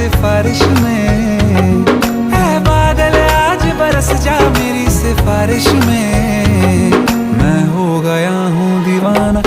सिफारिश में। है बादल आज बरस जा मेरी सिफारिश में। मैं हो गया हूँ दीवाना